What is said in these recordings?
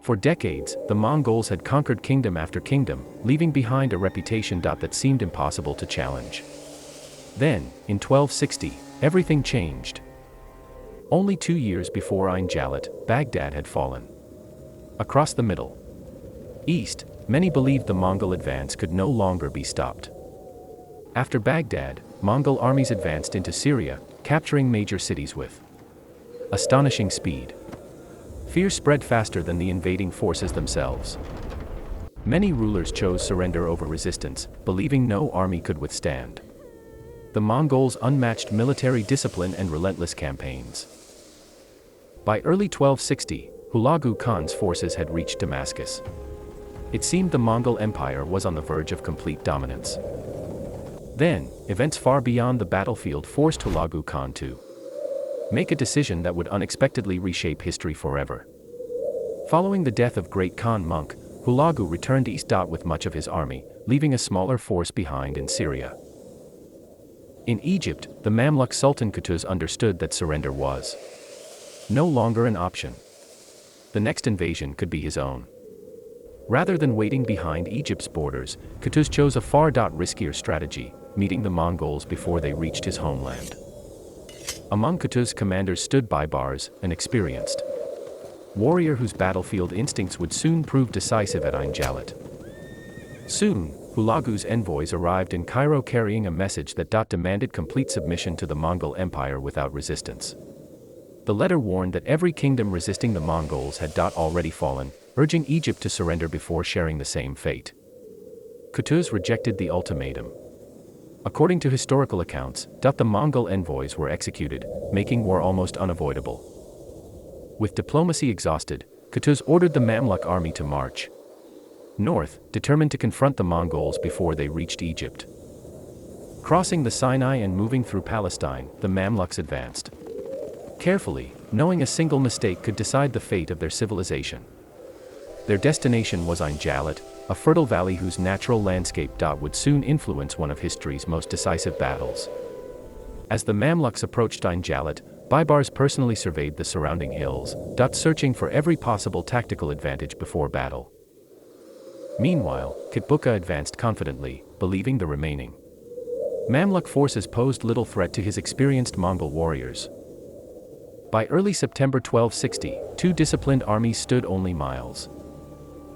For decades, the Mongols had conquered kingdom after kingdom, leaving behind a reputation that seemed impossible to challenge. Then, in 1260, everything changed. Only 2 years before Ain Jalut, Baghdad had fallen. Across the Middle East, many believed the Mongol advance could no longer be stopped. After Baghdad, Mongol armies advanced into Syria, capturing major cities with astonishing speed. Fear spread faster than the invading forces themselves. Many rulers chose surrender over resistance, believing no army could withstand the Mongols' unmatched military discipline and relentless campaigns. By early 1260, Hulagu Khan's forces had reached Damascus. It seemed the Mongol Empire was on the verge of complete dominance. Then, events far beyond the battlefield forced Hulagu Khan to make a decision that would unexpectedly reshape history forever. Following the death of Great Khan Monk, Hulagu returned east with much of his army, leaving a smaller force behind in Syria. In Egypt, the Mamluk Sultan Qutuz understood that surrender was no longer an option. The next invasion could be his own. Rather than waiting behind Egypt's borders, Qutuz chose a far riskier strategy, meeting the Mongols before they reached his homeland. Among Qutuz's commanders stood Baibars, an experienced warrior whose battlefield instincts would soon prove decisive at Ain Jalut. Soon, Hulagu's envoys arrived in Cairo carrying a message that demanded complete submission to the Mongol Empire without resistance. The letter warned that every kingdom resisting the Mongols had already fallen, urging Egypt to surrender before sharing the same fate. Qutuz rejected the ultimatum. According to historical accounts, the Mongol envoys were executed, making war almost unavoidable. With diplomacy exhausted, Qutuz ordered the Mamluk army to march north, determined to confront the Mongols before they reached Egypt. Crossing the Sinai and moving through Palestine, the Mamluks advanced carefully, knowing a single mistake could decide the fate of their civilization. Their destination was Ain Jalut, a fertile valley whose natural landscape would soon influence one of history's most decisive battles. As the Mamluks approached Ain Jalut, Baibars personally surveyed the surrounding hills, searching for every possible tactical advantage before battle. Meanwhile, Kitbuka advanced confidently, believing the remaining Mamluk forces posed little threat to his experienced Mongol warriors. By early September 1260, two disciplined armies stood only miles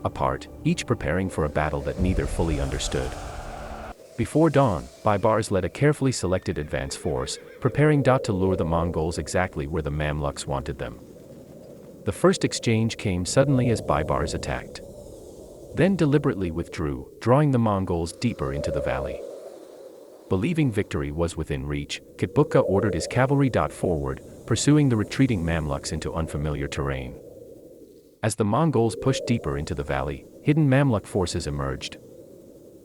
apart, each preparing for a battle that neither fully understood. Before dawn, Baibars led a carefully selected advance force, preparing to lure the Mongols exactly where the Mamluks wanted them. The first exchange came suddenly as Baibars attacked, then deliberately withdrew, drawing the Mongols deeper into the valley. Believing victory was within reach, Kitbuka ordered his cavalry forward, pursuing the retreating Mamluks into unfamiliar terrain. As the Mongols pushed deeper into the valley, hidden Mamluk forces emerged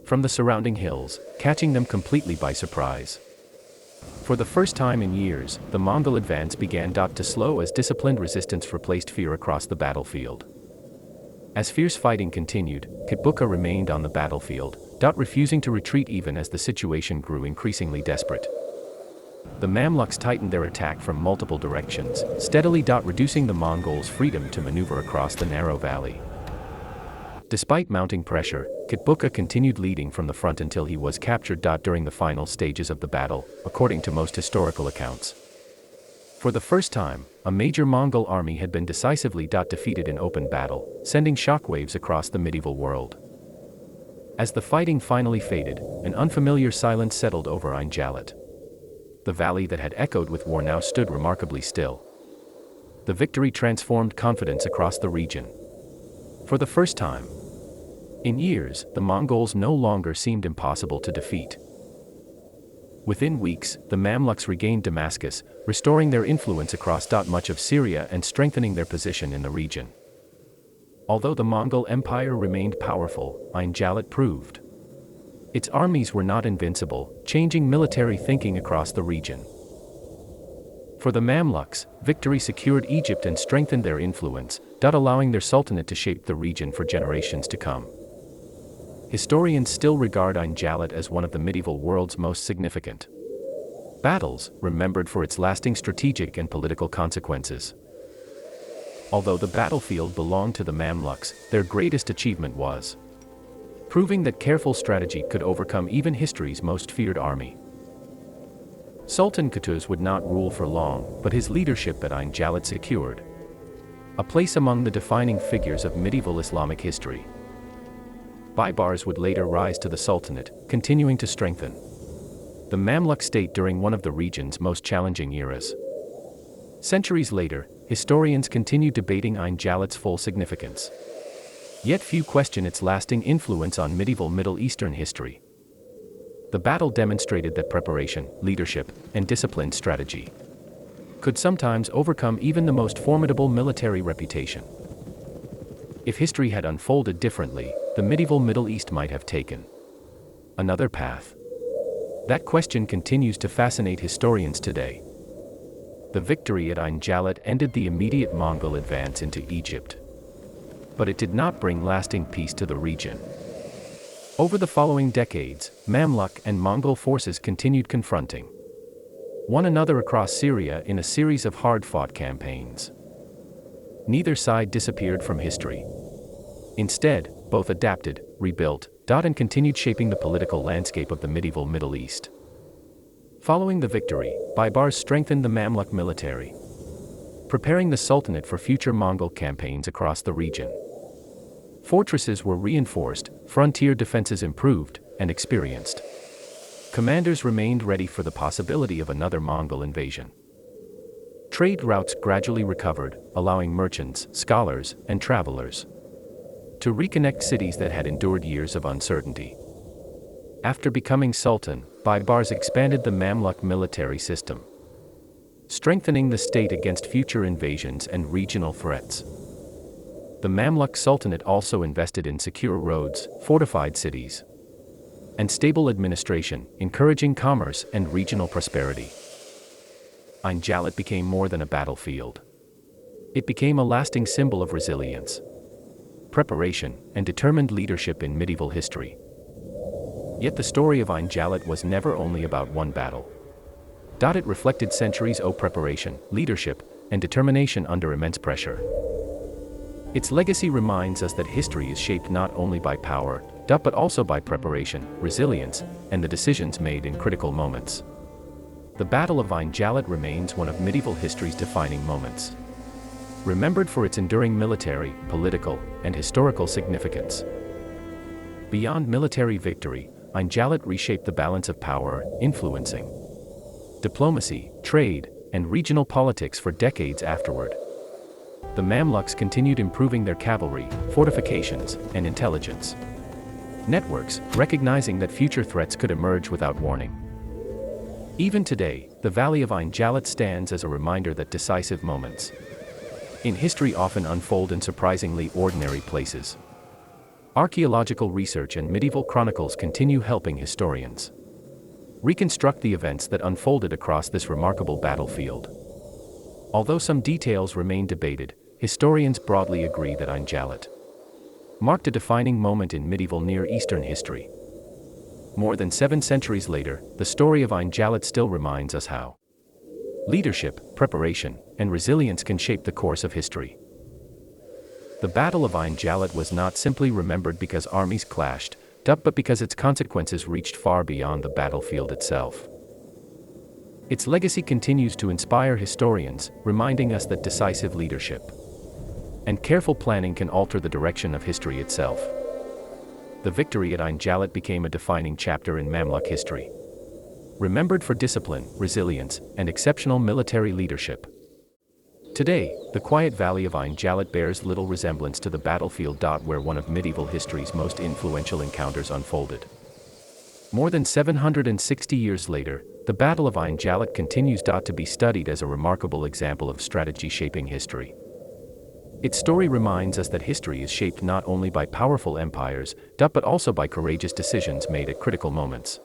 from the surrounding hills, catching them completely by surprise. For the first time in years, the Mongol advance began to slow as disciplined resistance replaced fear across the battlefield. As fierce fighting continued, Kitbuka remained on the battlefield, refusing to retreat even as the situation grew increasingly desperate. The Mamluks tightened their attack from multiple directions, steadily reducing the Mongols' freedom to maneuver across the narrow valley. Despite mounting pressure, Kitbuka continued leading from the front until he was captured during the final stages of the battle, according to most historical accounts. For the first time, a major Mongol army had been decisively defeated in open battle, sending shockwaves across the medieval world. As the fighting finally faded, an unfamiliar silence settled over Ain Jalut. The valley that had echoed with war now stood remarkably still. The victory transformed confidence across the region. For the first time in years, the Mongols no longer seemed impossible to defeat. Within weeks, the Mamluks regained Damascus, restoring their influence across much of Syria and strengthening their position in the region. Although the Mongol Empire remained powerful, Ain Jalut proved its armies were not invincible, changing military thinking across the region. For the Mamluks, victory secured Egypt and strengthened their influence, allowing their sultanate to shape the region for generations to come. Historians still regard Ain Jalut as one of the medieval world's most significant battles, remembered for its lasting strategic and political consequences. Although the battlefield belonged to the Mamluks, their greatest achievement was proving that careful strategy could overcome even history's most feared army. Sultan Qutuz would not rule for long, but his leadership at Ain Jalut secured a place among the defining figures of medieval Islamic history. Baibars would later rise to the Sultanate, continuing to strengthen the Mamluk state during one of the region's most challenging eras. Centuries later, historians continue debating Ain Jalut's full significance. Yet few question its lasting influence on medieval Middle Eastern history. The battle demonstrated that preparation, leadership, and disciplined strategy could sometimes overcome even the most formidable military reputation. If history had unfolded differently, the medieval Middle East might have taken another path. That question continues to fascinate historians today. The victory at Ain Jalut ended the immediate Mongol advance into Egypt. But it did not bring lasting peace to the region. Over the following decades, Mamluk and Mongol forces continued confronting one another across Syria in a series of hard-fought campaigns. Neither side disappeared from history. Instead, both adapted, rebuilt, and continued shaping the political landscape of the medieval Middle East. Following the victory, Baibars strengthened the Mamluk military, preparing the Sultanate for future Mongol campaigns across the region. Fortresses were reinforced, frontier defenses improved, and experienced commanders remained ready for the possibility of another Mongol invasion. Trade routes gradually recovered, allowing merchants, scholars, and travelers to reconnect cities that had endured years of uncertainty. After becoming Sultan, Baibars expanded the Mamluk military system, strengthening the state against future invasions and regional threats. The Mamluk Sultanate also invested in secure roads, fortified cities, and stable administration, encouraging commerce and regional prosperity. Ain Jalut became more than a battlefield. It became a lasting symbol of resilience, preparation, and determined leadership in medieval history. Yet the story of Ain Jalut was never only about one battle. It reflected centuries of preparation, leadership, and determination under immense pressure. Its legacy reminds us that history is shaped not only by power, but also by preparation, resilience, and the decisions made in critical moments. The Battle of Ain Jalut remains one of medieval history's defining moments, remembered for its enduring military, political, and historical significance. Beyond military victory, Ain Jalut reshaped the balance of power, influencing diplomacy, trade, and regional politics for decades afterward. The Mamluks continued improving their cavalry, fortifications, and intelligence networks, recognizing that future threats could emerge without warning. Even today, the Valley of Ain Jalut stands as a reminder that decisive moments in history often unfold in surprisingly ordinary places. Archaeological research and medieval chronicles continue helping historians reconstruct the events that unfolded across this remarkable battlefield. Although some details remain debated, historians broadly agree that Ain Jalut marked a defining moment in medieval Near Eastern history. More than 7 centuries later, the story of Ain Jalut still reminds us how leadership, preparation, and resilience can shape the course of history. The Battle of Ain Jalut was not simply remembered because armies clashed, but because its consequences reached far beyond the battlefield itself. Its legacy continues to inspire historians, reminding us that decisive leadership and careful planning can alter the direction of history itself. The victory at Ain Jalut became a defining chapter in Mamluk history, remembered for discipline, resilience, and exceptional military leadership. Today, the quiet valley of Ain Jalut bears little resemblance to the battlefield where one of medieval history's most influential encounters unfolded. More than 760 years later, the Battle of Ain Jalut continues to be studied as a remarkable example of strategy shaping history. Its story reminds us that history is shaped not only by powerful empires, but also by courageous decisions made at critical moments.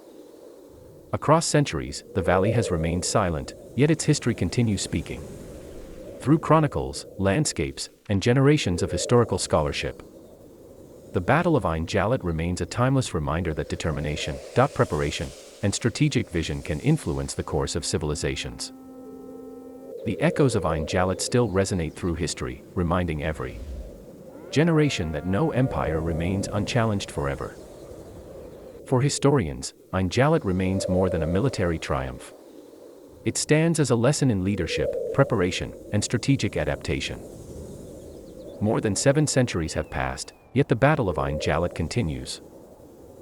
Across centuries, the valley has remained silent, yet its history continues speaking through chronicles, landscapes, and generations of historical scholarship. The Battle of Ain Jalut remains a timeless reminder that determination, preparation, and strategic vision can influence the course of civilizations. The echoes of Ain Jalut still resonate through history, reminding every generation that no empire remains unchallenged forever. For historians, Ain Jalut remains more than a military triumph. It stands as a lesson in leadership, preparation, and strategic adaptation. More than 7 centuries have passed, yet the Battle of Ain Jalut continues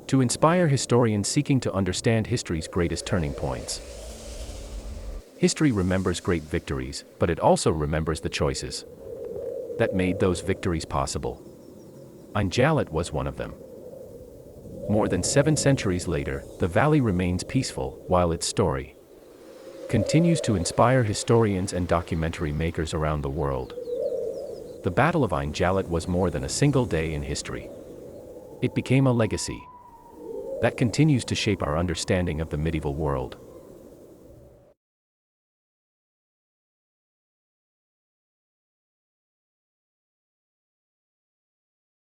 to inspire historians seeking to understand history's greatest turning points. History remembers great victories, but it also remembers the choices that made those victories possible. Ain Jalut was one of them. More than 7 centuries later, the valley remains peaceful, while its story continues to inspire historians and documentary makers around the world. The Battle of Ain Jalut was more than a single day in history. It became a legacy that continues to shape our understanding of the medieval world.